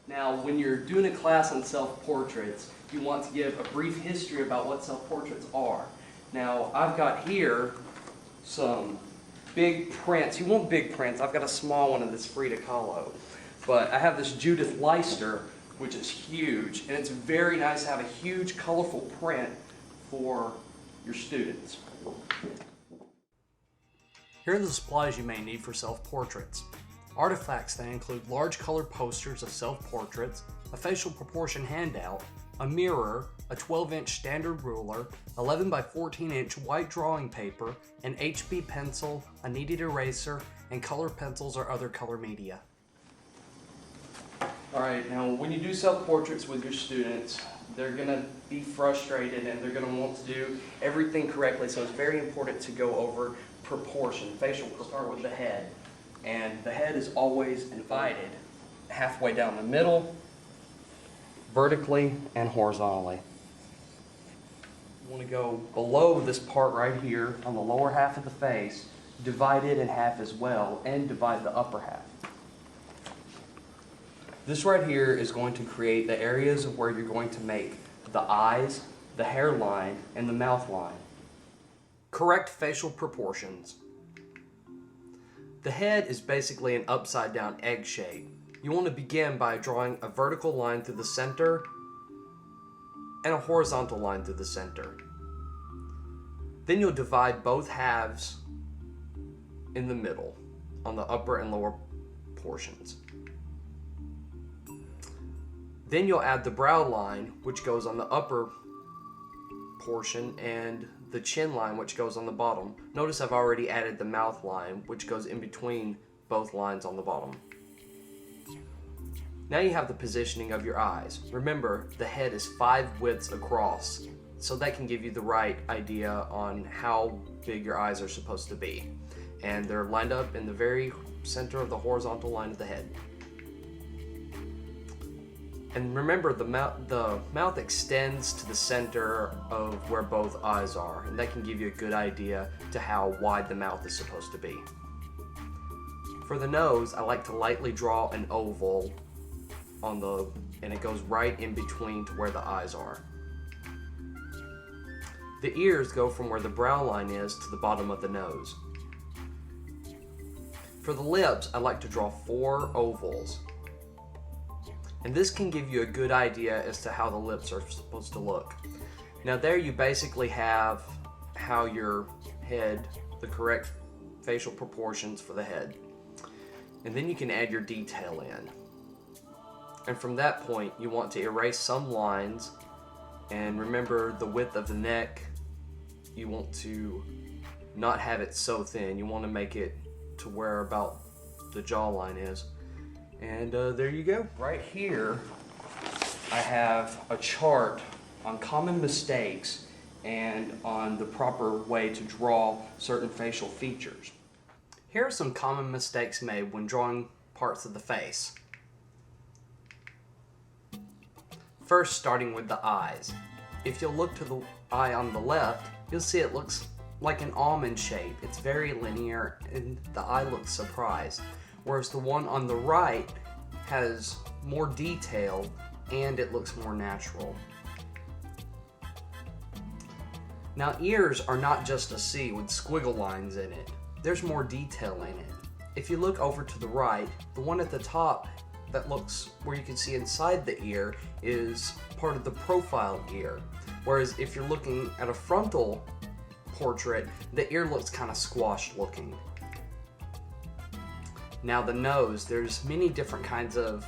Now, when you're doing a class on self-portraits, you want to give a brief history about what self-portraits are. Now, I've got here some big prints. You want big prints. I've got a small one of this Frida Kahlo. But I have this Judith Leister, which is huge, and it's very nice to have a huge, colorful print for your students. Here are the supplies you may need for self-portraits. Artifacts that include large colored posters of self-portraits, a facial proportion handout, a mirror, a 12-inch standard ruler, 11 by 14-inch white drawing paper, an HB pencil, a kneaded eraser, and colored pencils or other color media. Alright, now when you do self-portraits with your students, they're going to be frustrated and they're going to want to do everything correctly, so it's very important to go over proportion. Facial, we'll start with the head. And the head is always divided halfway down the middle, vertically and horizontally. You want to go below this part right here on the lower half of the face, divide it in half as well, and divide the upper half. This right here is going to create the areas of where you're going to make the eyes, the hairline, and the mouth line. Correct facial proportions. The head is basically an upside down egg shape. You want to begin by drawing a vertical line through the center and a horizontal line through the center. Then you'll divide both halves in the middle on the upper and lower portions. Then you'll add the brow line, which goes on the upper portion, and the chin line, which goes on the bottom. Notice I've already added the mouth line, which goes in between both lines on the bottom. Now you have the positioning of your eyes. Remember, the head is 5 widths across, so that can give you the right idea on how big your eyes are supposed to be. And they're lined up in the very center of the horizontal line of the head. And remember, the mouth extends to the center of where both eyes are, and that can give you a good idea to how wide the mouth is supposed to be. For the nose, I like to lightly draw an oval and it goes right in between to where the eyes are. The ears go from where the brow line is to the bottom of the nose. For the lips, I like to draw 4 ovals. And this can give you a good idea as to how the lips are supposed to look. Now there you basically have how your head, the correct facial proportions for the head. And then you can add your detail in. And from that point, you want to erase some lines. And remember, the width of the neck, you want to not have it so thin. You want to make it to where about the jawline is. And there you go. Right here, I have a chart on common mistakes and on the proper way to draw certain facial features. Here are some common mistakes made when drawing parts of the face. First, starting with the eyes. If you'll look to the eye on the left, you'll see it looks like an almond shape. It's very linear and the eye looks surprised. Whereas the one on the right has more detail and it looks more natural. Now, ears are not just a C with squiggle lines in it. There's more detail in it. If you look over to the right, the one at the top that looks where you can see inside the ear is part of the profile ear. Whereas if you're looking at a frontal portrait, the ear looks kind of squashed looking. Now the nose, there's many different kinds of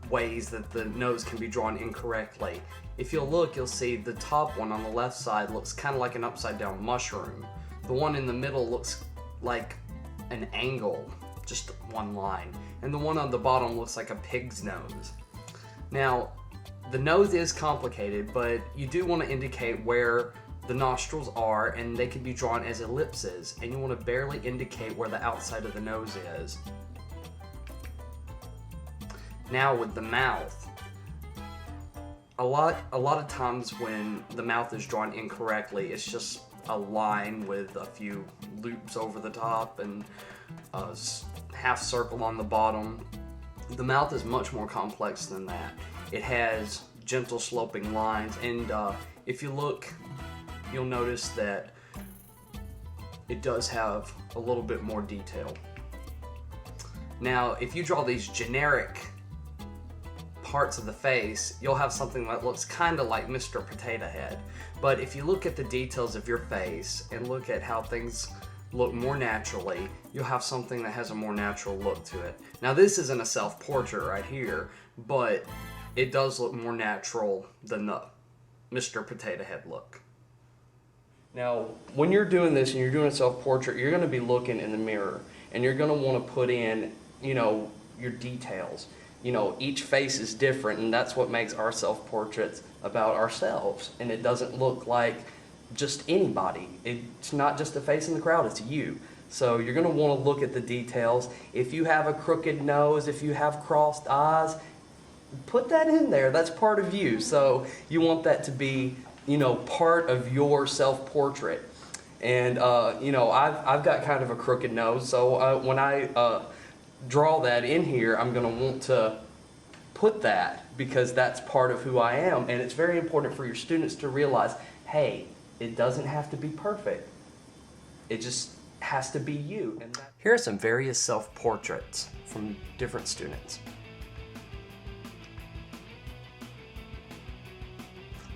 ways that the nose can be drawn incorrectly. If you'll look, you'll see the top one on the left side looks kind of like an upside down mushroom. The one in the middle looks like an angle, just one line. And the one on the bottom looks like a pig's nose. Now, the nose is complicated, but you do want to indicate where the nostrils are, and they can be drawn as ellipses, and you want to barely indicate where the outside of the nose is. Now with the mouth, a lot of times when the mouth is drawn incorrectly, it's just a line with a few loops over the top and a half circle on the bottom. The mouth is much more complex than that. It has gentle sloping lines, and if you look, you'll notice that it does have a little bit more detail. Now, if you draw these generic parts of the face, you'll have something that looks kind of like Mr. Potato Head. But if you look at the details of your face and look at how things look more naturally, you'll have something that has a more natural look to it. Now, this isn't a self-portrait right here, but it does look more natural than the Mr. Potato Head look. Now, when you're doing this and you're doing a self-portrait, you're going to be looking in the mirror and you're going to want to put in, your details. Each face is different, and that's what makes our self-portraits about ourselves. And it doesn't look like just anybody. It's not just a face in the crowd, it's you. So you're going to want to look at the details. If you have a crooked nose, if you have crossed eyes, put that in there. That's part of you. So you want that to be, part of your self-portrait. And, I've got kind of a crooked nose, so when I draw that in here, I'm going to want to put that because that's part of who I am. And it's very important for your students to realize, hey, it doesn't have to be perfect. It just has to be you. And here are some various self-portraits from different students.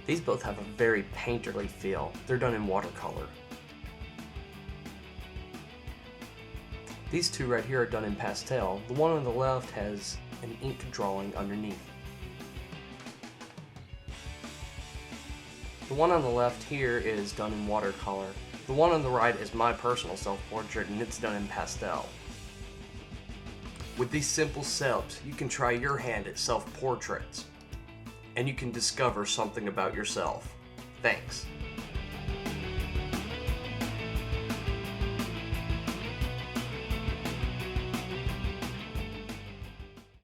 These both have a very painterly feel. They're done in watercolor. These two right here are done in pastel. The one on the left has an ink drawing underneath. The one on the left here is done in watercolor. The one on the right is my personal self-portrait, and it's done in pastel. With these simple steps, you can try your hand at self-portraits, and you can discover something about yourself. Thanks.